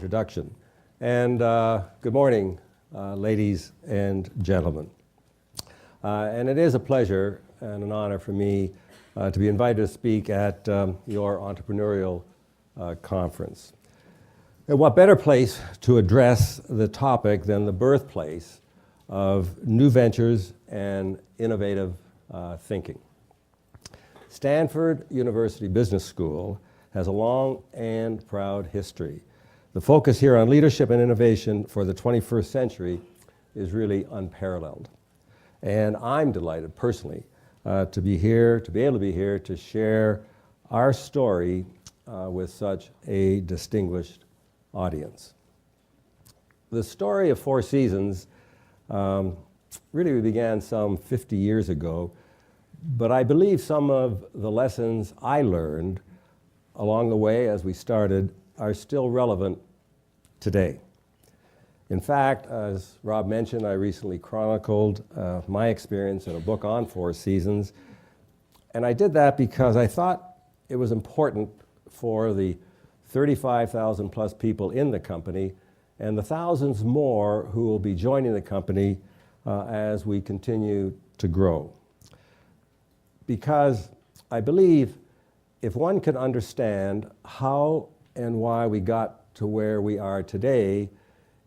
introduction. And good morning, ladies and gentlemen. And it is a pleasure and an honor for me to be invited to speak at your entrepreneurial conference. And what better place to address the topic than the birthplace of new ventures and innovative thinking. Stanford University Business School has a long and proud history. The focus here on leadership and innovation for the 21st century is really unparalleled. And I'm delighted personally to be able to be here to share our story with such a distinguished audience. The story of Four Seasons really began some 50 years ago, but I believe some of the lessons I learned along the way as we started are still relevant today. In fact, as Rob mentioned, I recently chronicled my experience in a book on Four Seasons, and I did that because I thought it was important for the 35,000 plus people in the company and the thousands more who will be joining the company as we continue to grow. Because I believe if one can understand how and why we got to where we are today,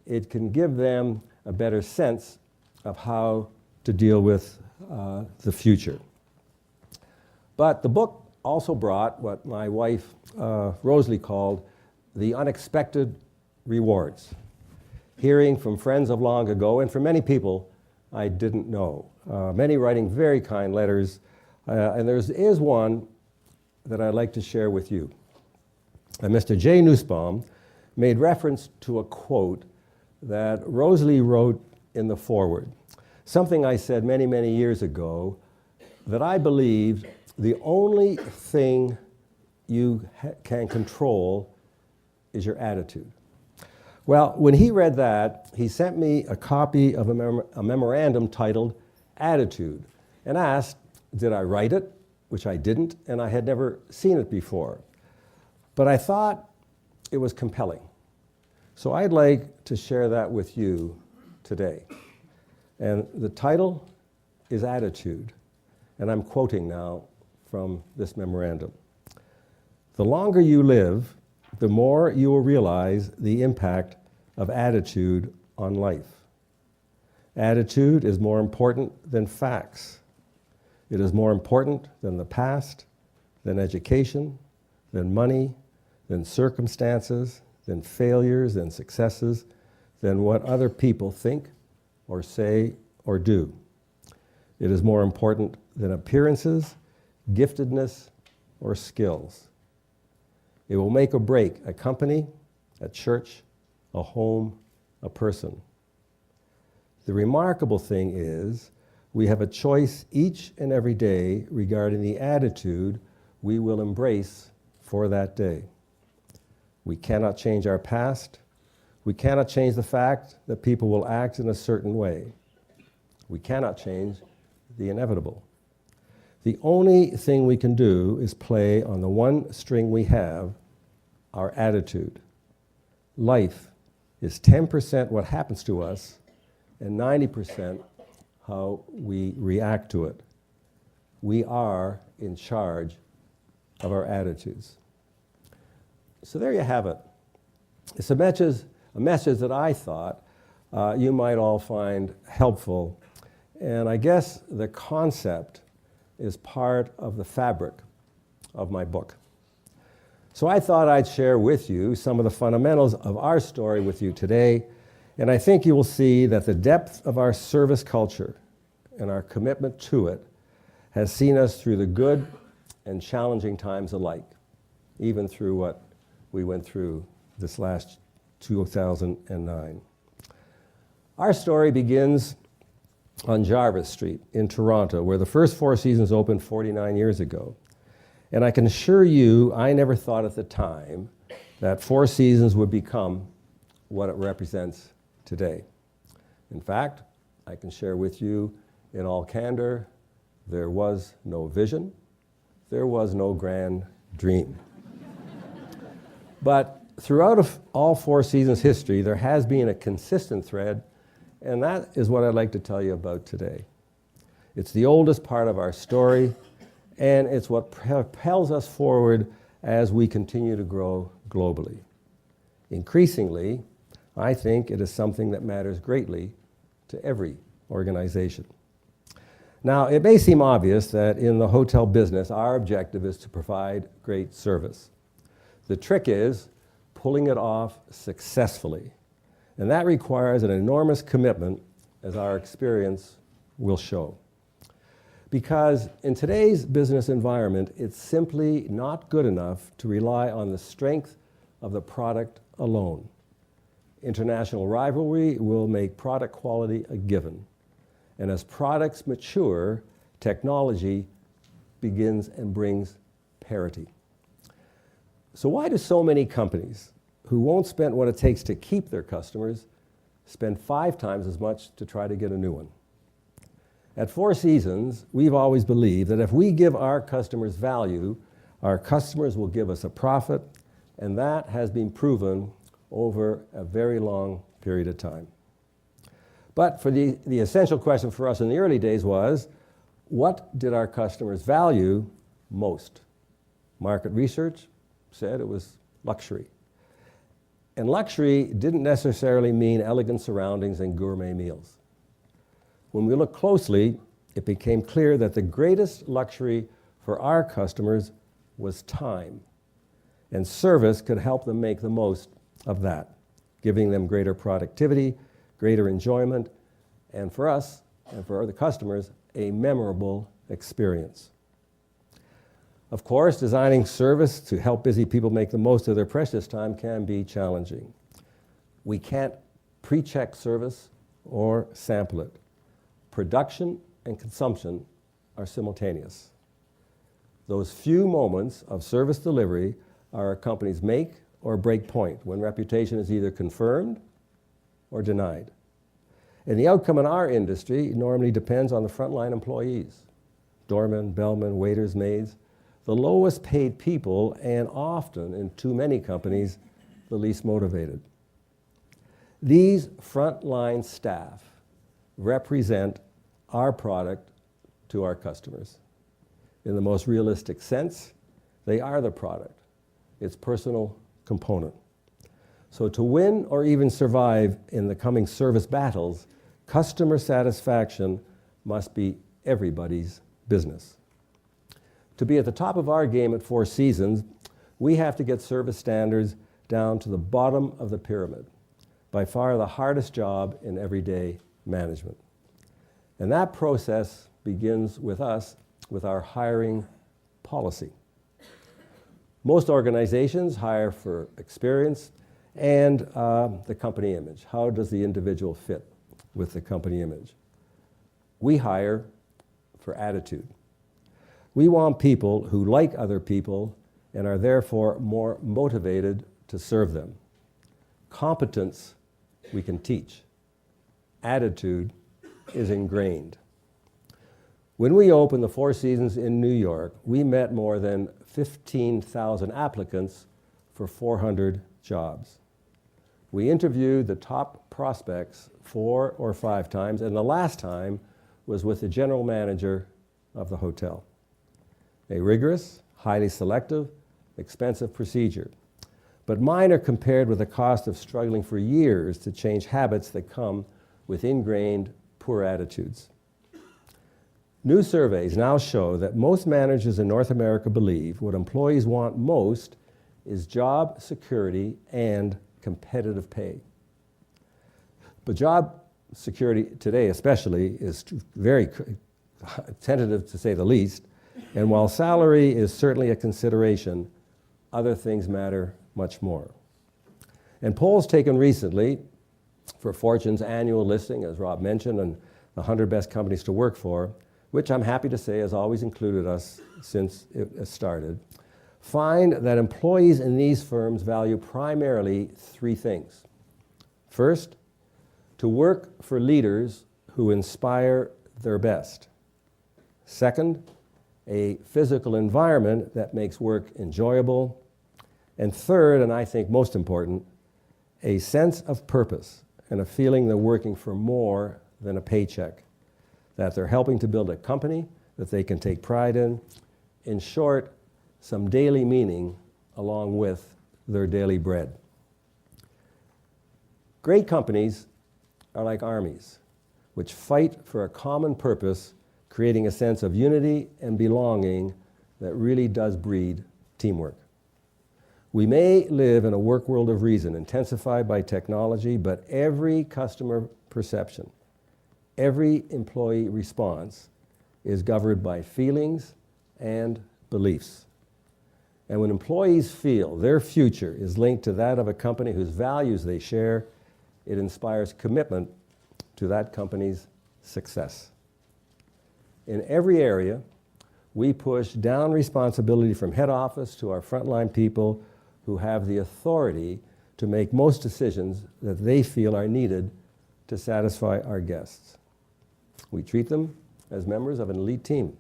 it can give them a better sense of how to deal with the future. But the book also brought what my wife Rosalie called the unexpected rewards. Hearing from friends of long ago and from many people I didn't know. Many writing very kind letters, and there is one that I'd like to share with you. Mr. Jay Nussbaum made reference to a quote that Rosalie wrote in the foreword. Something I said many, many years ago, that I believed the only thing you can control is your attitude. Well, when he read that, he sent me a copy of a memorandum titled Attitude and asked, did I write it? Which I didn't, and I had never seen it before. But I thought it was compelling. So I'd like to share that with you today. And the title is Attitude, and I'm quoting now from this memorandum. The longer you live, the more you will realize the impact of attitude on life. Attitude is more important than facts. It is more important than the past, than education, than money, than circumstances, than failures, than successes, than what other people think or say or do. It is more important than appearances, giftedness, or skills. It will make or break a company, a church, a home, a person. The remarkable thing is, we have a choice each and every day regarding the attitude we will embrace for that day. We cannot change our past. We cannot change the fact that people will act in a certain way. We cannot change the inevitable. The only thing we can do is play on the one string we have, our attitude. Life is 10% what happens to us and 90% how we react to it. We are in charge of our attitudes. So there you have it. It's a message that I thought you might all find helpful. And I guess the concept is part of the fabric of my book. So I thought I'd share with you some of the fundamentals of our story with you today. And I think you will see that the depth of our service culture and our commitment to it has seen us through the good and challenging times alike, even through what we went through this last 2009. Our story begins on Jarvis Street in Toronto, where the first Four Seasons opened 49 years ago. And I can assure you, I never thought at the time that Four Seasons would become what it represents today. In fact, I can share with you in all candor, there was no vision, there was no grand dream. But throughout all Four Seasons history, there has been a consistent thread, and that is what I'd like to tell you about today. It's the oldest part of our story, and it's what propels us forward as we continue to grow globally. Increasingly, I think it is something that matters greatly to every organization. Now, it may seem obvious that in the hotel business, our objective is to provide great service. The trick is pulling it off successfully, and that requires an enormous commitment, as our experience will show. Because in today's business environment, it's simply not good enough to rely on the strength of the product alone. International rivalry will make product quality a given. And as products mature, technology begins and brings parity. So why do so many companies who won't spend what it takes to keep their customers spend 5 times as much to try to get a new one? At Four Seasons, we've always believed that if we give our customers value, our customers will give us a profit, and that has been proven over a very long period of time. But for the essential question for us in the early days was, what did our customers value most? Market research said it was luxury. And luxury didn't necessarily mean elegant surroundings and gourmet meals. When we looked closely, it became clear that the greatest luxury for our customers was time, and service could help them make the most of that, giving them greater productivity, greater enjoyment, and for us, and for the customers, a memorable experience. Of course, designing service to help busy people make the most of their precious time can be challenging. We can't pre-check service or sample it. Production and consumption are simultaneous. Those few moments of service delivery are a company's make or break point when reputation is either confirmed or denied. And the outcome in our industry normally depends on the frontline employees, doormen, bellmen, waiters, maids, the lowest paid people, and often, in too many companies, the least motivated. These frontline staff represent our product to our customers. In the most realistic sense, they are the product, its personal component. So to win or even survive in the coming service battles, customer satisfaction must be everybody's business. To be at the top of our game at Four Seasons, we have to get service standards down to the bottom of the pyramid, by far the hardest job in everyday management. And that process begins with us, with our hiring policy. Most organizations hire for experience and the company image. How does the individual fit with the company image? We hire for attitude. We want people who like other people and are therefore more motivated to serve them. Competence we can teach. Attitude is ingrained. When we opened the Four Seasons in New York, we met more than 15,000 applicants for 400 jobs. We interviewed the top prospects 4 or 5 times, and the last time was with the general manager of the hotel. A rigorous, highly selective, expensive procedure, but minor compared with the cost of struggling for years to change habits that come with ingrained poor attitudes. New surveys now show that most managers in North America believe what employees want most is job security and competitive pay. But job security today especially is very tentative, to say the least, and while salary is certainly a consideration, other things matter much more. And polls taken recently for Fortune's annual listing, as Rob mentioned, and the 100 best companies to work for, which I'm happy to say has always included us since it started, find that employees in these firms value primarily 3 things. First, to work for leaders who inspire their best. Second, a physical environment that makes work enjoyable. And third, and I think most important, a sense of purpose and a feeling they're working for more than a paycheck, that they're helping to build a company that they can take pride in. In short, some daily meaning along with their daily bread. Great companies are like armies, which fight for a common purpose, creating a sense of unity and belonging that really does breed teamwork. We may live in a work world of reason, intensified by technology, but every customer perception, every employee response is governed by feelings and beliefs. And when employees feel their future is linked to that of a company whose values they share, it inspires commitment to that company's success. In every area, we push down responsibility from head office to our frontline people who have the authority to make most decisions that they feel are needed to satisfy our guests. We treat them as members of an elite team,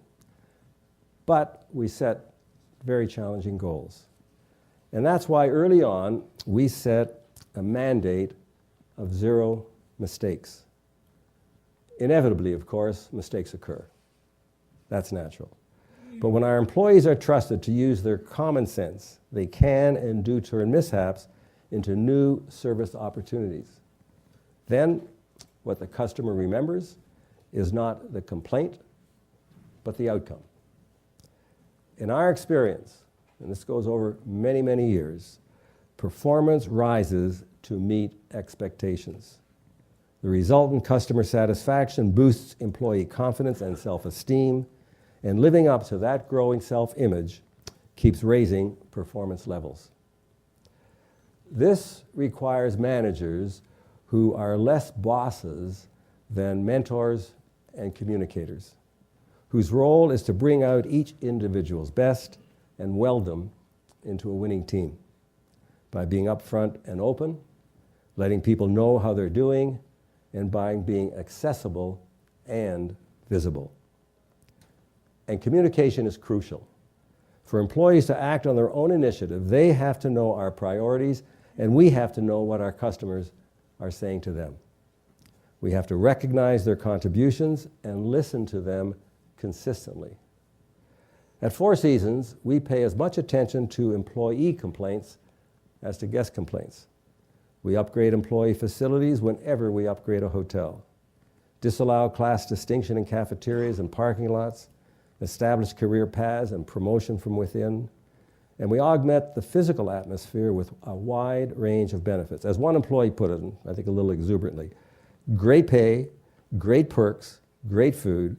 but we set very challenging goals. And that's why early on, we set a mandate of 0 mistakes. Inevitably, of course, mistakes occur. That's natural. But when our employees are trusted to use their common sense, they can and do turn mishaps into new service opportunities. Then, what the customer remembers is not the complaint, but the outcome. In our experience, and this goes over many, many years, performance rises to meet expectations. The resultant customer satisfaction boosts employee confidence and self-esteem, and living up to that growing self-image keeps raising performance levels. This requires managers who are less bosses than mentors and communicators, whose role is to bring out each individual's best and weld them into a winning team by being upfront and open, letting people know how they're doing, and by being accessible and visible. And communication is crucial. For employees to act on their own initiative, they have to know our priorities, and we have to know what our customers are saying to them. We have to recognize their contributions and listen to them consistently. At Four Seasons, we pay as much attention to employee complaints as to guest complaints. We upgrade employee facilities whenever we upgrade a hotel, disallow class distinction in cafeterias and parking lots, establish career paths and promotion from within, and we augment the physical atmosphere with a wide range of benefits. As one employee put it, I think a little exuberantly, great pay, great perks, great food.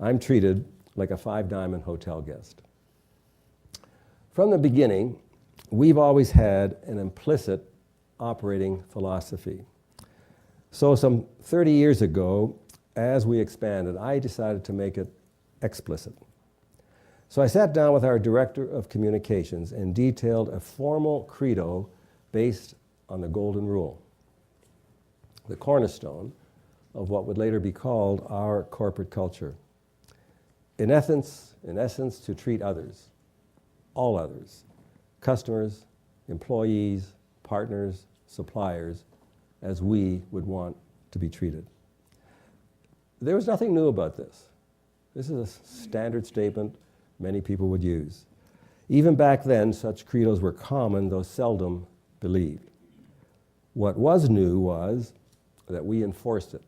I'm treated like a five-diamond hotel guest. From the beginning, we've always had an implicit operating philosophy. So some 30 years ago, as we expanded, I decided to make it explicit. So I sat down with our director of communications and detailed a formal credo based on the golden rule, the cornerstone of what would later be called our corporate culture. In essence, to treat others, all others, customers, employees, partners, suppliers, as we would want to be treated. There was nothing new about this. This is a standard statement many people would use. Even back then, such credos were common, though seldom believed. What was new was that we enforced it.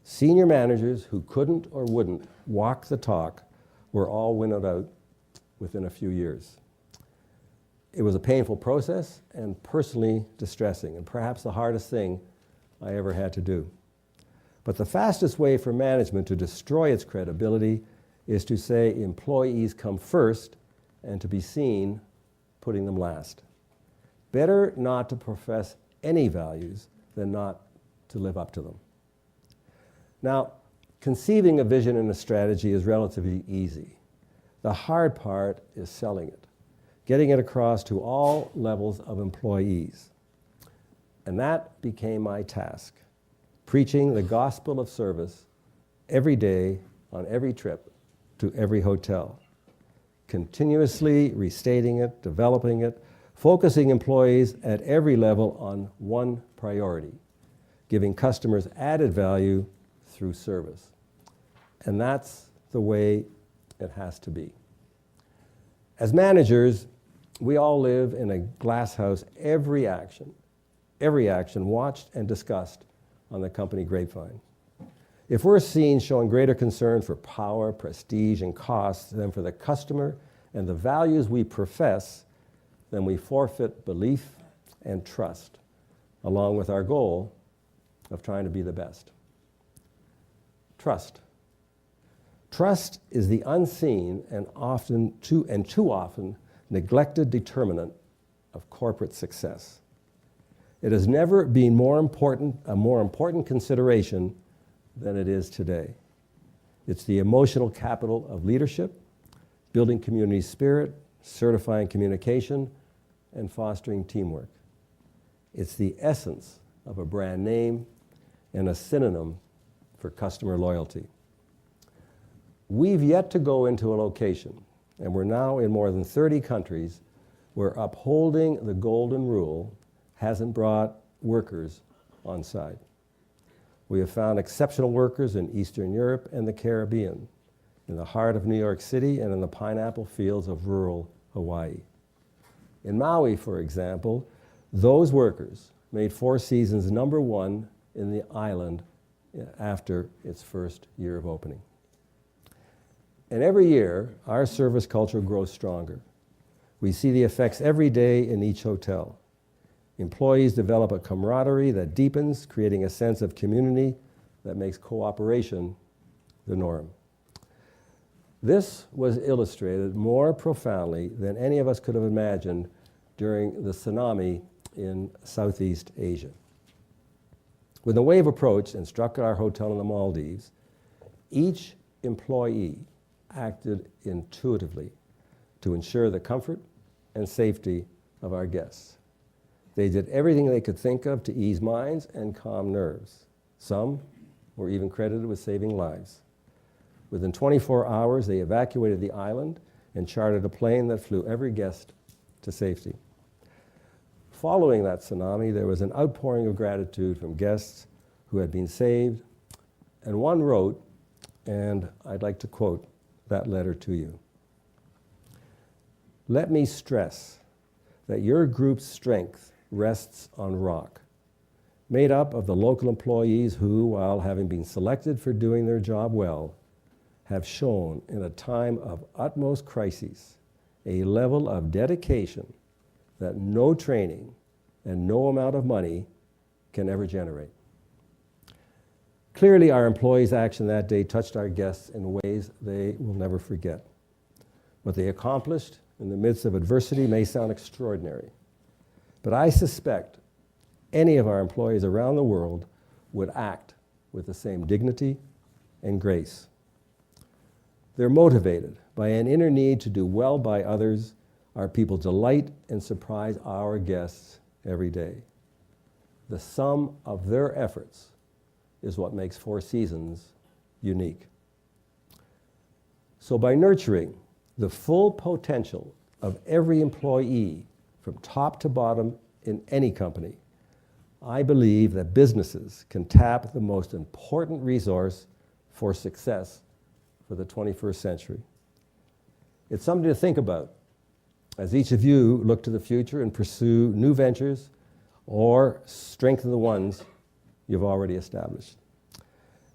Senior managers who couldn't or wouldn't walk the talk were all winnowed out within a few years. It was a painful process and personally distressing, and perhaps the hardest thing I ever had to do. But the fastest way for management to destroy its credibility is to say employees come first and to be seen putting them last. Better not to profess any values than not to live up to them. Now, conceiving a vision and a strategy is relatively easy. The hard part is selling it, getting it across to all levels of employees. And that became my task, preaching the gospel of service every day on every trip to every hotel, continuously restating it, developing it, focusing employees at every level on one priority, giving customers added value through service. And that's the way it has to be. As managers, we all live in a glass house. Every action watched and discussed on the company grapevine. If we're seen showing greater concern for power, prestige, and cost than for the customer and the values we profess, then we forfeit belief and trust, along with our goal of trying to be the best. Trust. Trust is the unseen and too often neglected determinant of corporate success. It has never been a more important consideration than it is today. It's the emotional capital of leadership, building community spirit, certifying communication, and fostering teamwork. It's the essence of a brand name and a synonym for customer loyalty. We've yet to go into a location, and we're now in more than 30 countries, where upholding the golden rule hasn't brought workers on side. We have found exceptional workers in Eastern Europe and the Caribbean, in the heart of New York City and in the pineapple fields of rural Hawaii. In Maui, for example, those workers made Four Seasons #1 in the island after its first year of opening. And every year, our service culture grows stronger. We see the effects every day in each hotel. Employees develop a camaraderie that deepens, creating a sense of community that makes cooperation the norm. This was illustrated more profoundly than any of us could have imagined during the tsunami in Southeast Asia. When the wave approached and struck our hotel in the Maldives, each employee acted intuitively to ensure the comfort and safety of our guests. They did everything they could think of to ease minds and calm nerves. Some were even credited with saving lives. Within 24 hours, they evacuated the island and chartered a plane that flew every guest to safety. Following that tsunami, there was an outpouring of gratitude from guests who had been saved, and one wrote, and I'd like to quote that letter to you. "Let me stress that your group's strength rests on rock, made up of the local employees who, while having been selected for doing their job well, have shown in a time of utmost crises a level of dedication that no training and no amount of money can ever generate." Clearly, our employees' action that day touched our guests in ways they will never forget. What they accomplished in the midst of adversity may sound extraordinary, but I suspect any of our employees around the world would act with the same dignity and grace. They're motivated by an inner need to do well by others. Our people delight and surprise our guests every day. The sum of their efforts is what makes Four Seasons unique. So by nurturing the full potential of every employee from top to bottom in any company, I believe that businesses can tap the most important resource for success for the 21st century. It's something to think about as each of you look to the future and pursue new ventures or strengthen the ones you've already established.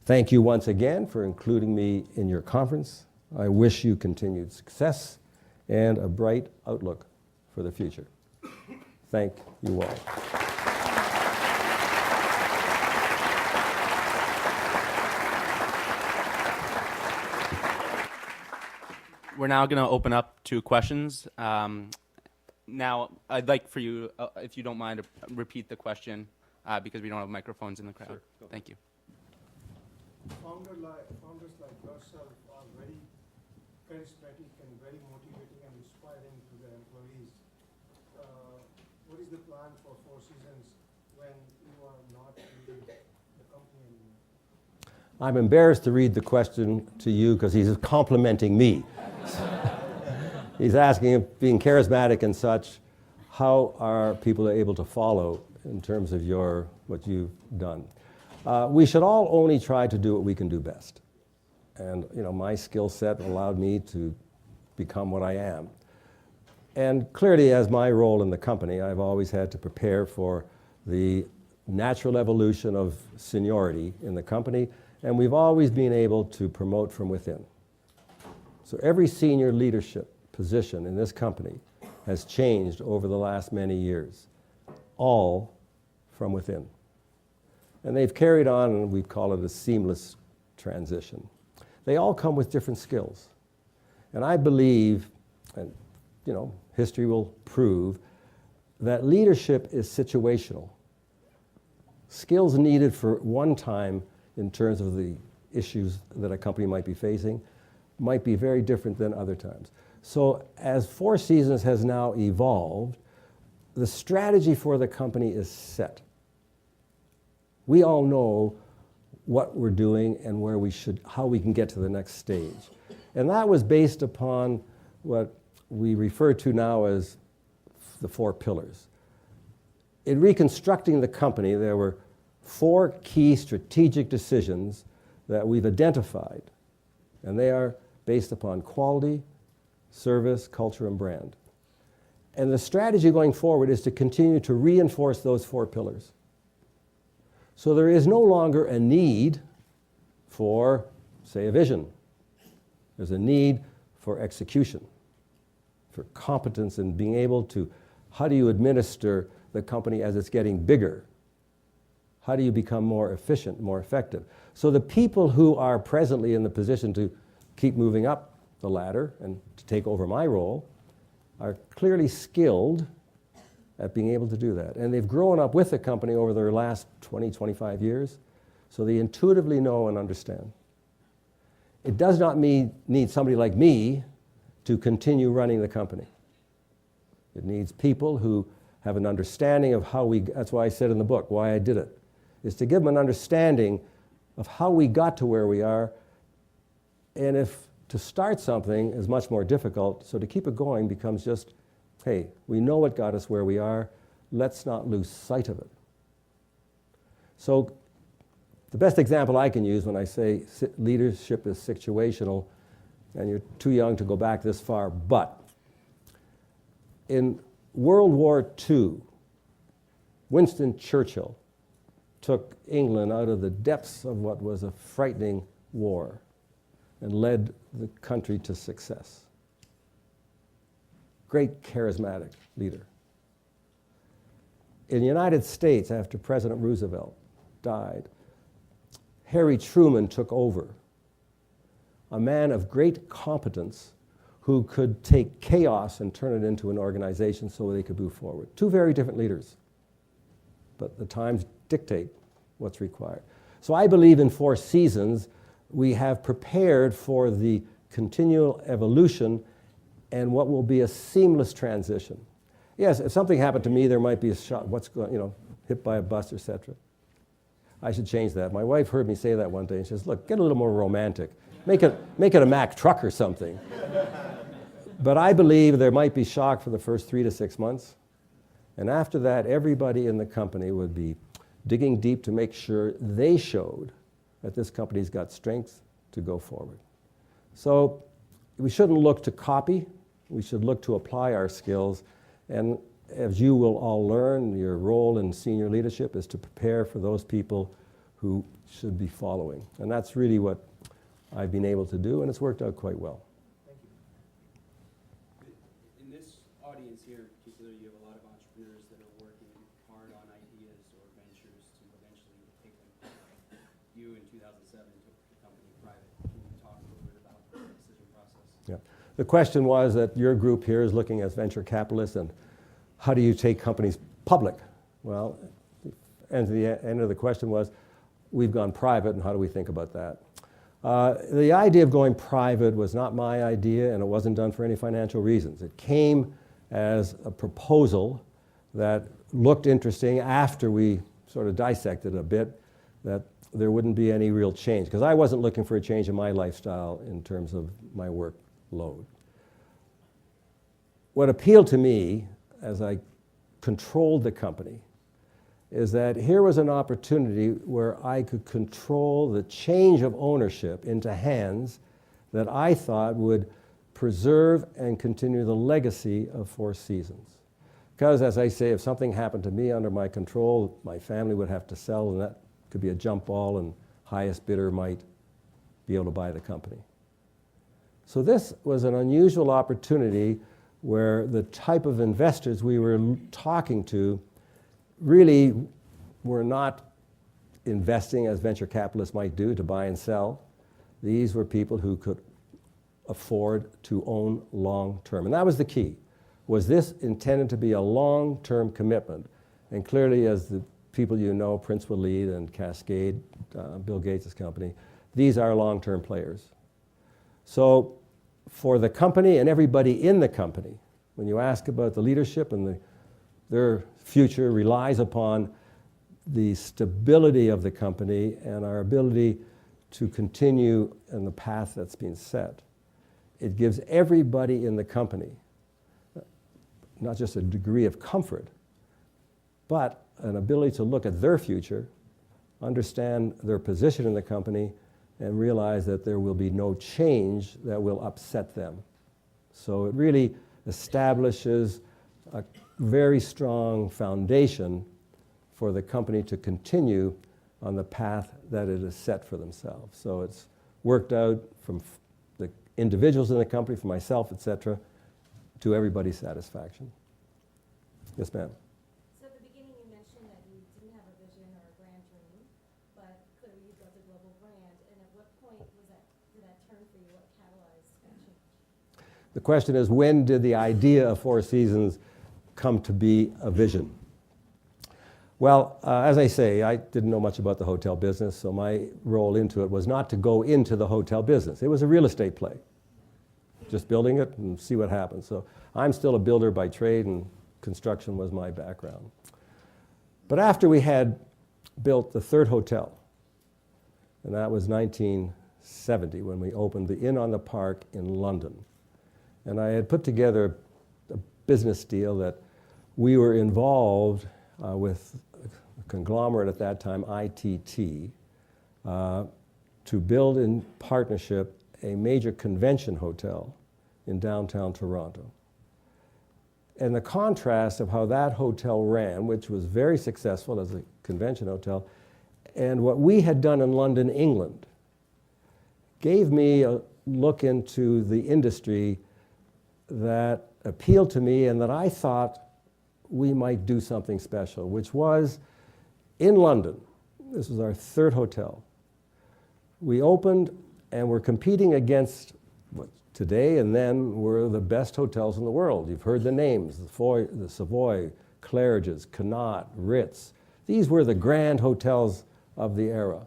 Thank you once again for including me in your conference. I wish you continued success and a bright outlook for the future. Thank you all. We're now going to open up to questions. Now, I'd like for you, if you don't mind, to repeat the question because we don't have microphones in the crowd. Sure. Thank you. Founders like yourself are very charismatic and very motivating and inspiring to their employees. What is the plan for Four Seasons when you are not leading the company anymore? I'm embarrassed to read the question to you because he's complimenting me. He's asking if being charismatic and such, how are people able to follow in terms of what you've done? We should all only try to do what we can do best. And my skill set allowed me to become what I am. And clearly, as my role in the company, I've always had to prepare for the natural evolution of seniority in the company, and we've always been able to promote from within. So every senior leadership position in this company has changed over the last many years, all from within. And they've carried on, and we call it a seamless transition. They all come with different skills. And I believe, and history will prove, that leadership is situational. Skills needed for one time in terms of the issues that a company might be facing might be very different than other times. So as Four Seasons has now evolved, the strategy for the company is set. We all know what we're doing and how we can get to the next stage. And that was based upon what we refer to now as the 4 pillars. In reconstructing the company, there were 4 key strategic decisions that we've identified, and they are based upon quality, service, culture, and brand. And the strategy going forward is to continue to reinforce those 4 pillars. So there is no longer a need for, say, a vision. There's a need for execution, for competence in being able to, how do you administer the company as it's getting bigger? How do you become more efficient, more effective? So the people who are presently in the position to keep moving up the ladder and to take over my role are clearly skilled at being able to do that. And they've grown up with the company over their last 20, 25 years, so they intuitively know and understand. It does not need somebody like me to continue running the company. It needs people who have an understanding of that's why I said in the book, why I did it, is to give them an understanding of how we got to where we are, and if to start something is much more difficult, so to keep it going becomes just, hey, we know what got us where we are, let's not lose sight of it. So the best example I can use when I say leadership is situational, and you're too young to go back this far, but in World War II, Winston Churchill took England out of the depths of what was a frightening war and led the country to success. Great charismatic leader. In the United States, after President Roosevelt died, Harry Truman took over, a man of great competence who could take chaos and turn it into an organization so they could move forward. 2 very different leaders, but the times dictate what's required. So I believe in Four Seasons, we have prepared for the continual evolution and what will be a seamless transition. Yes, if something happened to me, there might be a shock, hit by a bus, etc. I should change that. My wife heard me say that one day, and she says, look, get a little more romantic. Make it a Mack truck or something. But I believe there might be shock for the first 3 to 6 months. And after that, everybody in the company would be digging deep to make sure they showed that this company's got strength to go forward. So we shouldn't look to copy. We should look to apply our skills. And as you will all learn, your role in senior leadership is to prepare for those people who should be following. And that's really what I've been able to do, and it's worked out quite well. Thank you. In this audience here in particular, you have a lot of entrepreneurs that are working hard on ideas or ventures to eventually take them. You, in 2007, took the company private. Can you talk a little bit about the decision process? Yeah. The question was that your group here is looking as venture capitalists, and how do you take companies public? Well, the end of the question was, we've gone private, and how do we think about that? The idea of going private was not my idea, and it wasn't done for any financial reasons. It came as a proposal that looked interesting after we sort of dissected a bit, that there wouldn't be any real change, because I wasn't looking for a change in my lifestyle in terms of my workload. What appealed to me as I controlled the company is that here was an opportunity where I could control the change of ownership into hands that I thought would preserve and continue the legacy of Four Seasons. Because, as I say, if something happened to me under my control, my family would have to sell, and that could be a jump ball, and highest bidder might be able to buy the company. So this was an unusual opportunity where the type of investors we were talking to really were not investing as venture capitalists might do to buy and sell. These were people who could afford to own long-term. And that was the key. Was this intended to be a long-term commitment? And clearly, as the people you know, Prince will lead and Cascade, Bill Gates' company, these are long-term players. So for the company and everybody in the company, when you ask about the leadership and their future relies upon the stability of the company and our ability to continue in the path that's been set. It gives everybody in the company not just a degree of comfort, but an ability to look at their future, understand their position in the company, and realize that there will be no change that will upset them. So it really establishes a very strong foundation for the company to continue on the path that it has set for themselves. So it's worked out from the individuals in the company, from myself, et cetera, to everybody's satisfaction. Yes, ma'am. So at the beginning you mentioned that you didn't have a vision or a grand dream, but clearly you built a global brand. And at what point did that turn for you? What catalyzed that change? The question is, when did the idea of Four Seasons come to be a vision? Well, as I say, I didn't know much about the hotel business, so my role into it was not to go into the hotel business. It was a real estate play, just building it and see what happens. So I'm still a builder by trade, and construction was my background. But after we had built the third hotel, and that was 1970 when we opened the Inn on the Park in London, and I had put together a business deal that we were involved with a conglomerate at that time, ITT, to build in partnership a major convention hotel in downtown Toronto. And the contrast of how that hotel ran, which was very successful as a convention hotel, and what we had done in London, England, gave me a look into the industry that appealed to me and that I thought we might do something special, which was in London. This was our third hotel. We opened and we're competing against what today and then were the best hotels in the world. You've heard the names, the Savoy, Claridge's, Keynote, Ritz. These were the grand hotels of the era.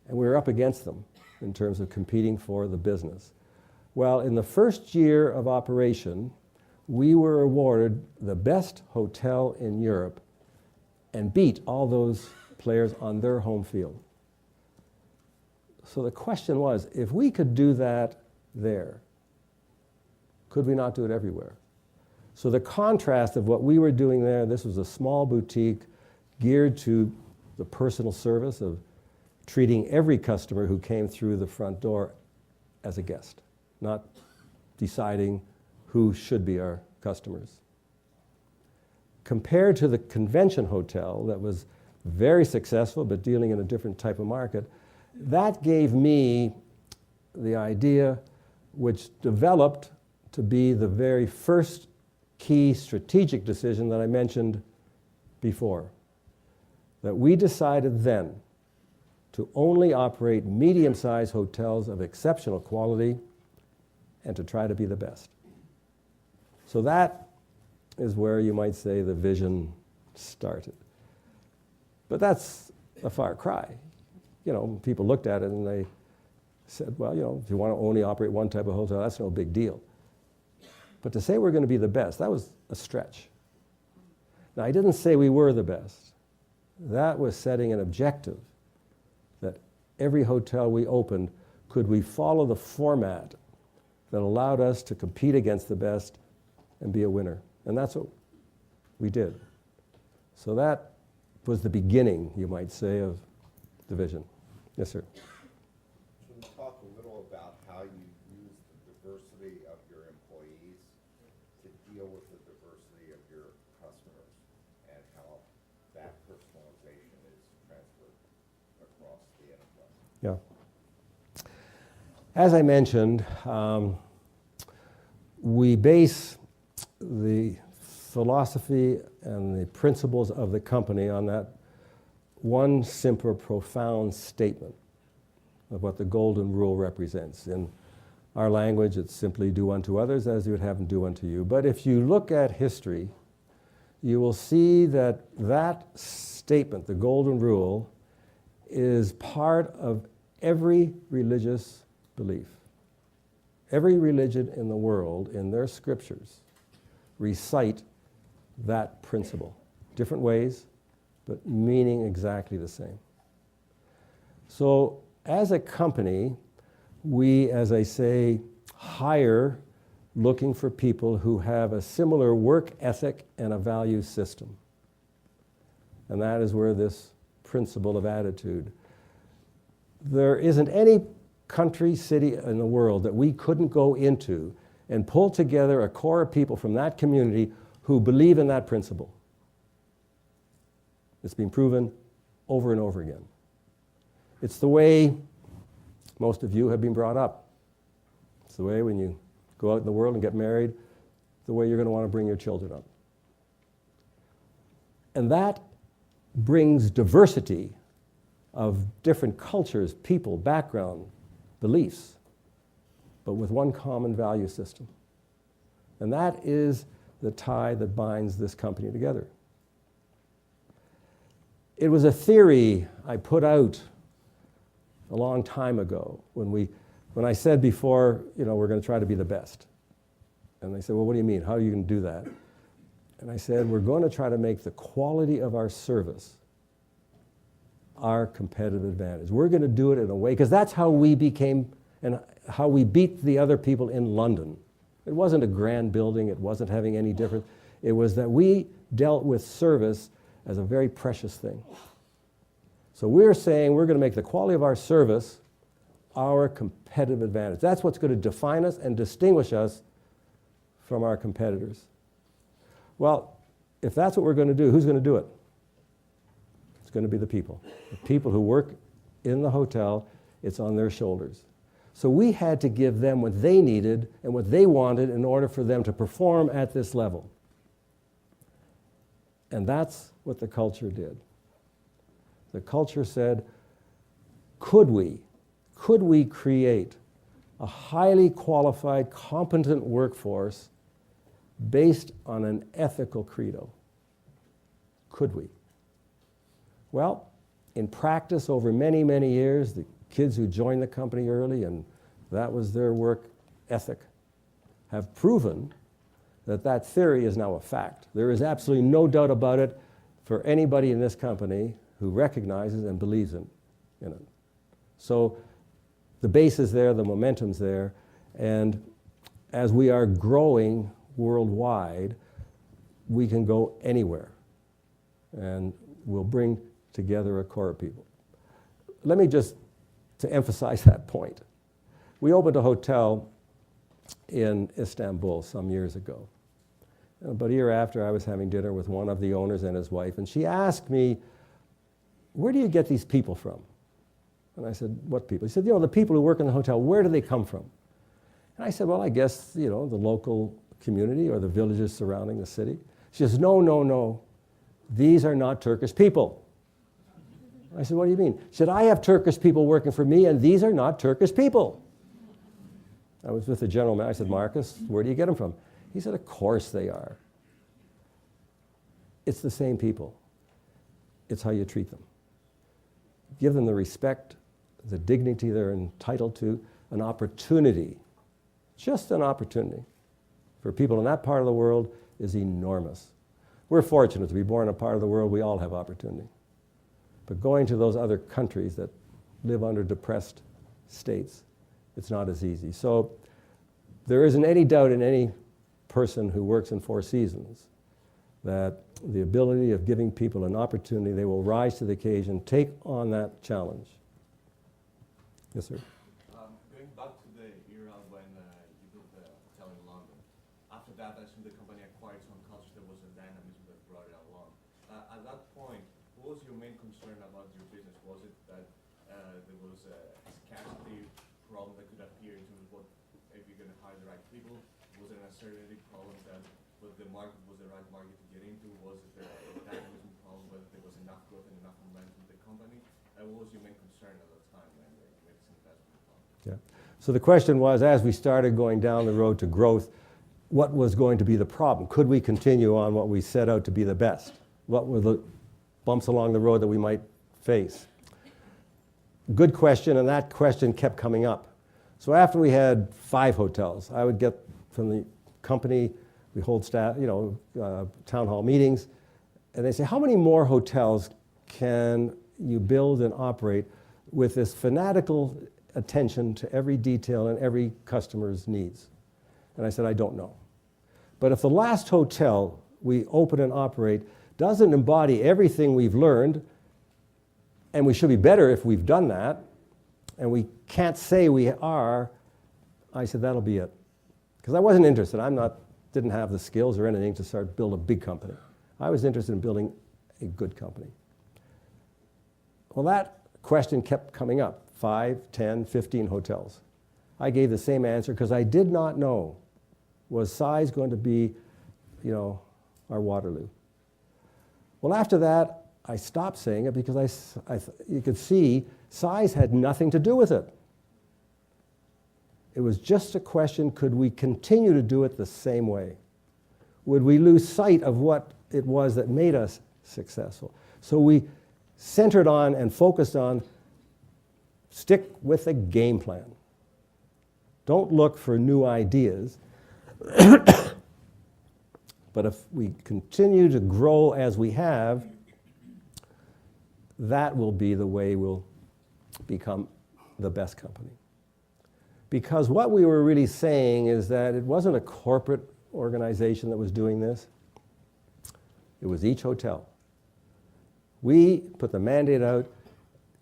And we were up against them in terms of competing for the business. Well, in the first year of operation, we were awarded the best hotel in Europe and beat all those players on their home field. So the question was, if we could do that there, could we not do it everywhere? So the contrast of what we were doing there, this was a small boutique geared to the personal service of treating every customer who came through the front door as a guest, not deciding who should be our customers. Compared to the convention hotel that was very successful but dealing in a different type of market, that gave me the idea, which developed to be the very first key strategic decision that I mentioned before, that we decided then to only operate medium-sized hotels of exceptional quality and to try to be the best. So that is where you might say the vision started. But that's a far cry. You know, people looked at it and they said, well, you know, if you want to only operate one type of hotel, that's no big deal. But to say we're going to be the best, that was a stretch. Now, I didn't say we were the best. That was setting an objective that every hotel we opened, could we follow the format that allowed us to compete against the best and be a winner. And that's what We did. So that was the beginning, you might say, of the vision. Yes, sir. Can you talk a little about how you use the diversity of your employees to deal with the diversity of your customers and how that personalization is transferred across the enterprise? Yeah. As I mentioned, we base the philosophy and the principles of the company on that one simple, profound statement of what the golden rule represents. In our language, it's simply do unto others as you would have them do unto you. But if you look at history, you will see that that statement, the golden rule, is part of every religious belief. Every religion in the world, in their scriptures, recite that principle. Different ways, but meaning exactly the same. So as a company, we, as I say, hire looking for people who have a similar work ethic and a value system. And that is where this principle of attitude. There isn't any country, city in the world that we couldn't go into and pull together a core of people from that community who believe in that principle. It's been proven over and over again. It's the way most of you have been brought up. It's the way when you go out in the world and get married, the way you're going to want to bring your children up. And that brings diversity of different cultures, people, background, beliefs, but with one common value system. And that is the tie that binds this company together. It was a theory I put out a long time ago when I said before, we're going to try to be the best. And they said, well, what do you mean? How are you going to do that? And I said, we're going to try to make the quality of our service our competitive advantage. We're going to do it in a way, because that's how we became and how we beat the other people in London. It wasn't a grand building. It wasn't having any difference. It was that we dealt with service as a very precious thing. So we're saying we're going to make the quality of our service our competitive advantage. That's what's going to define us and distinguish us from our competitors. Well, if that's what we're going to do, who's going to do it? It's going to be the people. The people who work in the hotel, it's on their shoulders. So we had to give them what they needed and what they wanted in order for them to perform at this level. And that's what the culture did. The culture said, could we create a highly qualified, competent workforce based on an ethical credo? Could we? Well, in practice over many, many years, the kids who joined the company early, and that was their work ethic, have proven that that theory is now a fact. There is absolutely no doubt about it for anybody in this company who recognizes and believes in it. So the base is there, the momentum's there, and as we are growing worldwide, we can go anywhere, and we'll bring together a core of people. Let me just, to emphasize that point, we opened a hotel in Istanbul some years ago. About a year after, I was having dinner with one of the owners and his wife, and she asked me, where do you get these people from? And I said, what people? He said, the people who work in the hotel, where do they come from? And I said, well, I guess, the local community or the villages surrounding the city. She says, no. These are not Turkish people. I said, what do you mean? She said, I have Turkish people working for me, and these are not Turkish people. I was with the general manager. I said, Marcus, where do you get them from? He said, of course they are. It's the same people. It's how you treat them. Give them the respect, the dignity they're entitled to, an opportunity, just an opportunity for people in that part of the world is enormous. We're fortunate to be born in a part of the world we all have opportunity. But going to those other countries that live under depressed states, it's not as easy. So there isn't any doubt in any person who works in Four Seasons that the ability of giving people an opportunity, they will rise to the occasion, take on that challenge. Yes, sir. Going back to the era when you built the hotel in London, after that, I assume the company acquired some culture. There was a dynamism that brought it along. At that point, what was your main concern about your business? Was it that there was a scarcity problem that could appear in terms of what, if you're going to hire the right people? Was it an uncertainty problem that whether the market was the right market to get into? Was it a dynamism problem, whether there was enough growth and enough momentum in the company? And what was your main concern at that time when you made this investment? Yeah. So the question was, as we started going down the road to growth, what was going to be the problem? Could we continue on what we set out to be the best? What were the bumps along the road that we might face? Good question, and that question kept coming up. So after we had 5 hotels, I would get from the company, we hold staff, town hall meetings, and they say, how many more hotels can you build and operate with this fanatical attention to every detail and every customer's needs? And I said, I don't know. But if the last hotel we open and operate doesn't embody everything we've learned, and we should be better if we've done that, and we can't say we are, I said, that'll be it. Because I wasn't interested. Didn't have the skills or anything to start build a big company. I was interested in building a good company. Well, that question kept coming up, 5, 10, 15 hotels. I gave the same answer because I did not know, was size going to be, our Waterloo? Well, after that, I stopped saying it because you could see size had nothing to do with it. It was just a question, could we continue to do it the same way? Would we lose sight of what it was that made us successful? So we centered on and focused on stick with a game plan. Don't look for new ideas. But if we continue to grow as we have, that will be the way we'll become the best company. Because what we were really saying is that it wasn't a corporate organization that was doing this. It was each hotel. We put the mandate out.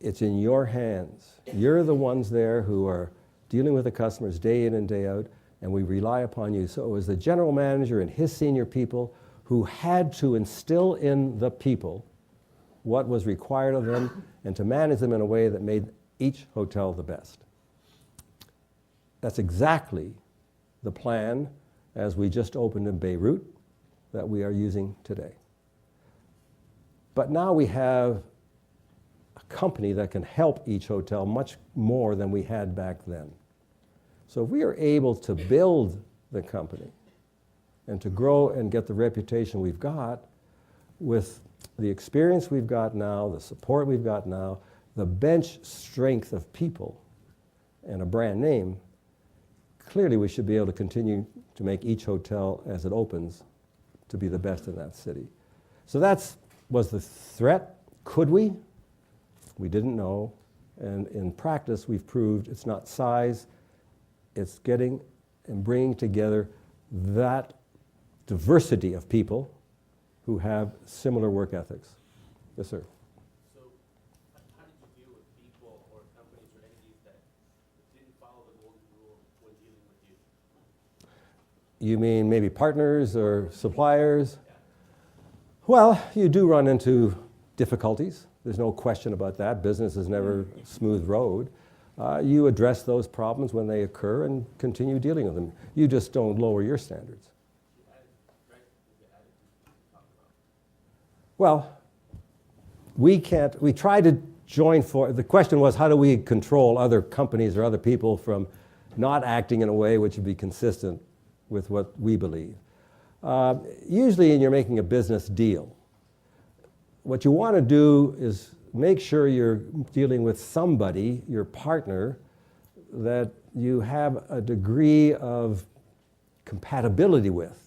It's in your hands. You're the ones there who are dealing with the customers day in and day out, and we rely upon you. So it was the general manager and his senior people who had to instill in the people what was required of them and to manage them in a way that made each hotel the best. That's exactly the plan as we just opened in Beirut that we are using today. But now we have a company that can help each hotel much more than we had back then. So if we are able to build the company and to grow and get the reputation we've got with the experience we've got now, the support we've got now, the bench strength of people and a brand name, clearly we should be able to continue to make each hotel as it opens to be the best in that city. So that was the threat. Could we? We didn't know. And in practice, we've proved it's not size, it's getting and bringing together that diversity of people who have similar work ethics. Yes, sir. So how did you deal with people or companies or entities that didn't follow the golden rule when dealing with you? You mean maybe partners or suppliers? Yeah. Well, you do run into difficulties. There's no question about that. Business is never a smooth road. You address those problems when they occur and continue dealing with them. You just don't lower your standards. Well, we try to join the question was, how do we control other companies or other people from not acting in a way which would be consistent with what we believe? Usually you're making a business deal. What you want to do is make sure you're dealing with somebody, your partner, that you have a degree of compatibility with,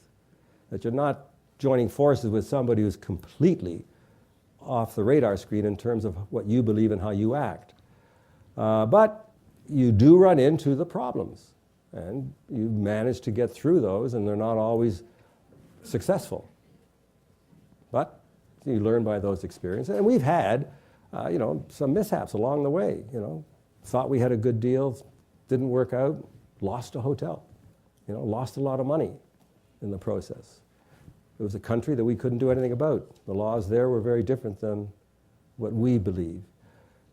that you're not joining forces with somebody who's completely off the radar screen in terms of what you believe and how you act. But you do run into the problems, and you manage to get through those, and they're not always successful. But you learn by those experiences. And we've had, some mishaps along the way. Thought we had a good deal, didn't work out, lost a hotel, lost a lot of money in the process. It was a country that we couldn't do anything about. The laws there were very different than what we believe.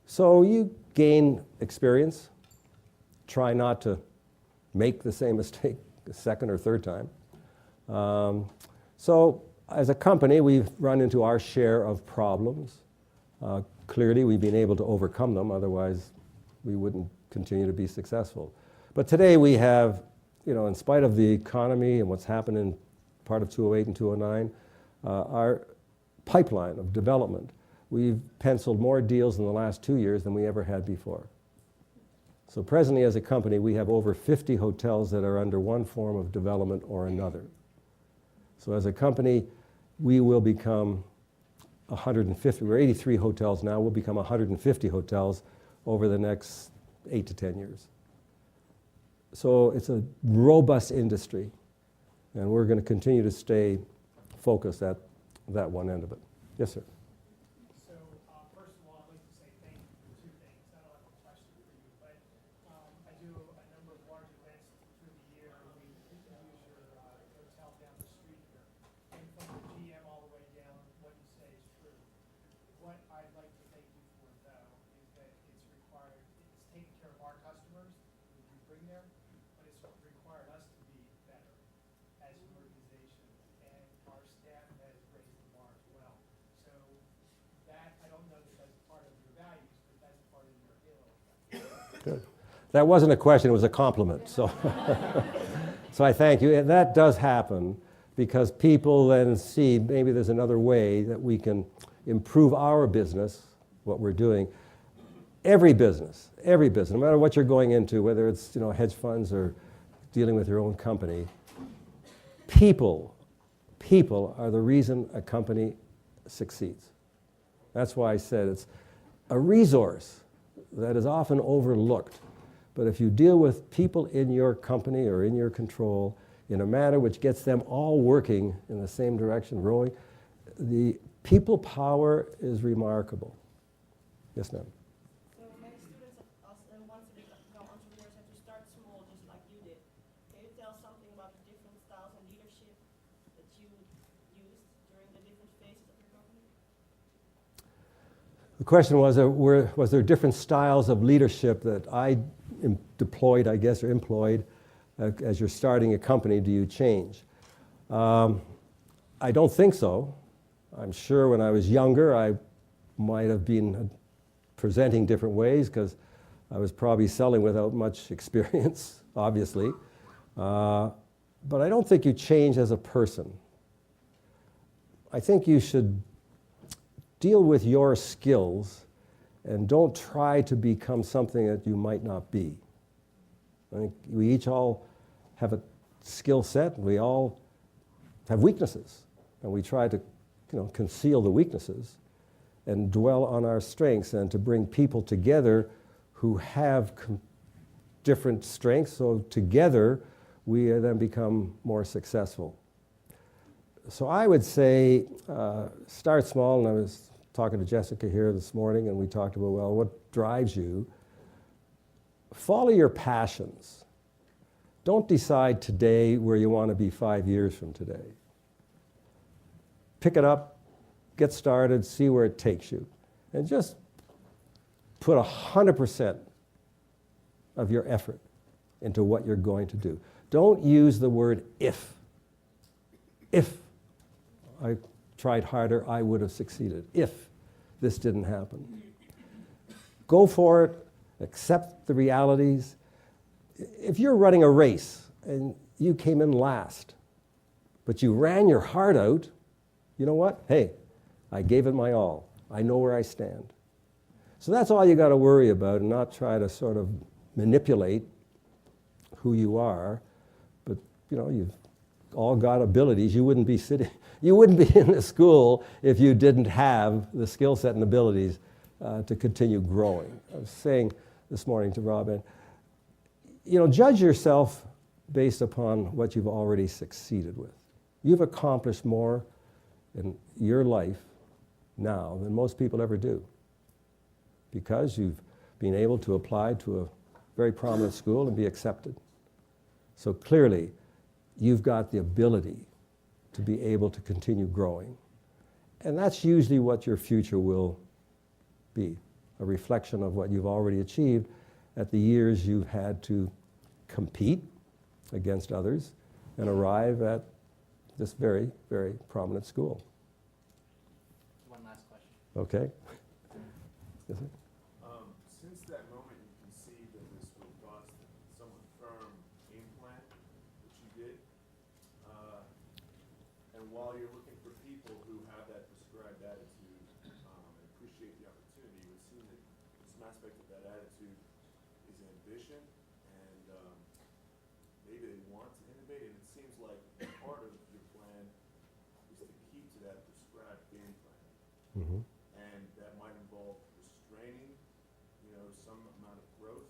So you gain experience, try not to make the same mistake a second or third time. So as a company, we've run into our share of problems. Clearly, we've been able to overcome them, otherwise we wouldn't continue to be successful. But today we have, in spite of the economy and what's happened in part of 2008 and 2009, our pipeline of development, we've penciled more deals in the last 2 years than we ever had before. So presently as a company, we have over 50 hotels that are under one form of development or another. So as a company, we will become 150, we're 83 hotels now, we'll become 150 hotels over the next 8 to 10 years. So it's a robust industry, and we're going to continue to stay focused at that one end of it. Yes, sir. So, first of all, I'd like to say thank you for two things. I don't have a question for you, but I do a number of large events through the year. We use your hotel down the street here. And from the GM all the way down, what you say is true. What I'd like to thank you for, though, is that it's taking care of our customers, who we bring there, but it's required us to be better as an organization, and our staff has raised the bar as well. So that, I don't know that that's part of your values, but that's part of your halo effect. Good. That wasn't a question, it was a compliment. So, so I thank you. And that does happen because people then see maybe there's another way that we can improve our business, what we're doing. Every business, no matter what you're going into, whether it's hedge funds or dealing with your own company, people are the reason a company succeeds. That's why I said it's a resource that is often overlooked. But if you deal with people in your company or in your control in a manner which gets them all working in the same direction, rowing, the people power is remarkable. Yes, ma'am. So many students want to become entrepreneurs have to start small, just like you did. Can you tell something about the different styles of leadership that you used during the different phases of your company? The question was there different styles of leadership that I deployed, I guess, or employed as you're starting a company? Do you change? I don't think so. I'm sure when I was younger, I might have been presenting different ways because I was probably selling without much experience, obviously. But I don't think you change as a person. I think you should deal with your skills and don't try to become something that you might not be. I think we each all have a skill set, and we all have weaknesses, and we try to conceal the weaknesses and dwell on our strengths and to bring people together who have different strengths, so together we then become more successful. So I would say start small, and I was talking to Jessica here this morning, and we talked about, well, what drives you? Follow your passions. Don't decide today where you want to be 5 years from today. Pick it up, get started, see where it takes you, and just put 100% of your effort into what you're going to do. Don't use the word if. If I tried harder, I would have succeeded. If this didn't happen. Go for it, accept the realities. If you're running a race and you came in last, but you ran your heart out, you know what? Hey, I gave it my all. I know where I stand. So that's all you got to worry about, and not try to sort of manipulate who you are. But you've all got abilities. You wouldn't be in this school if you didn't have the skill set and abilities to continue growing. I was saying this morning to Robin, judge yourself based upon what you've already succeeded with. You've accomplished more in your life now than most people ever do, because you've been able to apply to a very prominent school and be accepted. So clearly, you've got the ability to be able to continue growing. And that's usually what your future will be, a reflection of what you've already achieved at the years you've had to compete against others and arrive at this very, very prominent school. One last question. Okay? Yes, sir? Since that moment you conceived of this robust and somewhat firm game plan, which you did, and while you're looking for people who have that prescribed attitude and appreciate the opportunity, it would seem that some aspect of that attitude is ambition, and maybe they want to innovate, and it seems like part of your plan is to keep to that prescribed game plan. Mm-hmm. And that might involve restraining, some amount of growth,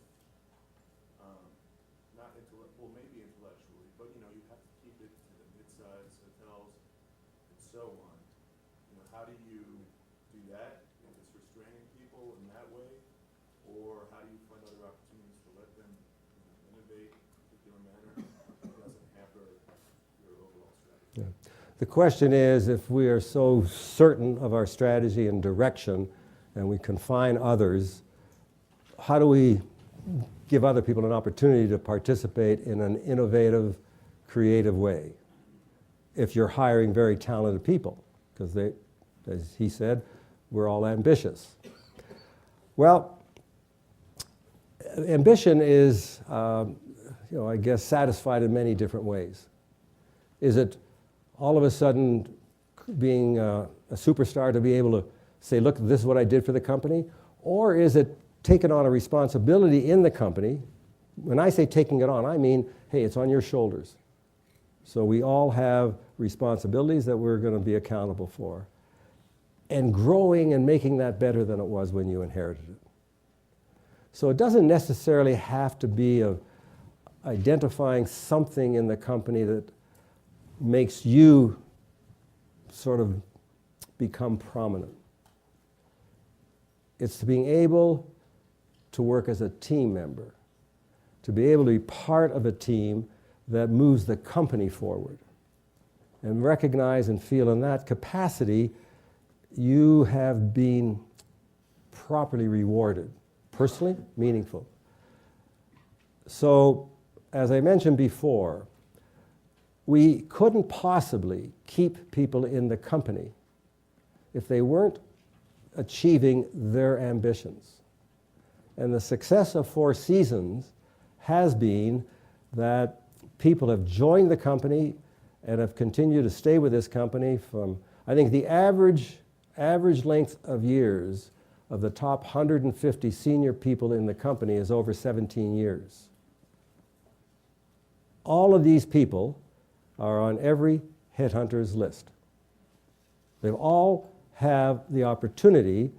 not well, maybe intellectually, but you have to keep it to the mid-size hotels and so on. How do you do that? If it's restraining people in that way, or how do you find other opportunities to let them innovate in a particular manner that doesn't hamper your overall strategy? Yeah. The question is, if we are so certain of our strategy and direction and we confine others, how do we give other people an opportunity to participate in an innovative, creative way? If you're hiring very talented people, because they, as he said, we're all ambitious. Well, ambition is, I guess, satisfied in many different ways. Is it all of a sudden being a superstar to be able to say, look, this is what I did for the company? Or is it taking on a responsibility in the company? When I say taking it on, I mean, hey, it's on your shoulders. So we all have responsibilities that we're going to be accountable for. And growing and making that better than it was when you inherited it. So it doesn't necessarily have to be of identifying something in the company that makes you sort of become prominent. It's to being able to work as a team member, to be able to be part of a team that moves the company forward, and recognize and feel in that capacity you have been properly rewarded, personally meaningful. So, as I mentioned before, we couldn't possibly keep people in the company if they weren't achieving their ambitions. And the success of Four Seasons has been that people have joined the company and have continued to stay with this company from, I think the average length of years of the top 150 senior people in the company is over 17 years. All of these people are on every headhunter's list. They all have the opportunity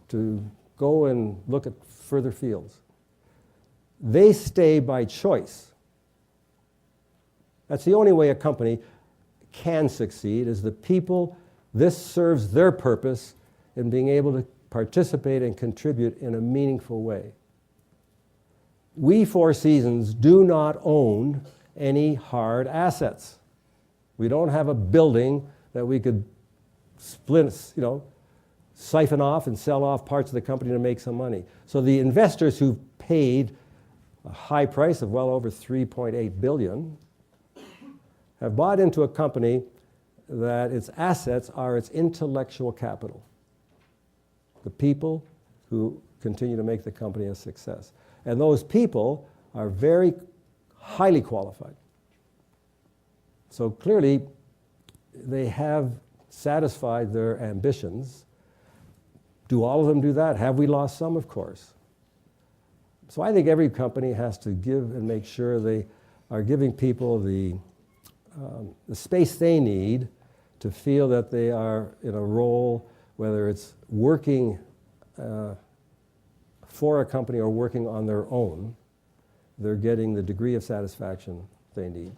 to go and look at further fields. They stay by choice. That's the only way a company can succeed, is the people, this serves their purpose in being able to participate and contribute in a meaningful way. We, Four Seasons, do not own any hard assets. We don't have a building that we could siphon off and sell off parts of the company to make some money. So the investors who've paid a high price of well over $3.8 billion have bought into a company that its assets are its intellectual capital. The people who continue to make the company a success. And those people are very highly qualified. So clearly, they have satisfied their ambitions. Do all of them do that? Have we lost some? Of course. So I think every company has to give and make sure they are giving people the space they need to feel that they are in a role, whether it's working for a company or working on their own, they're getting the degree of satisfaction they need.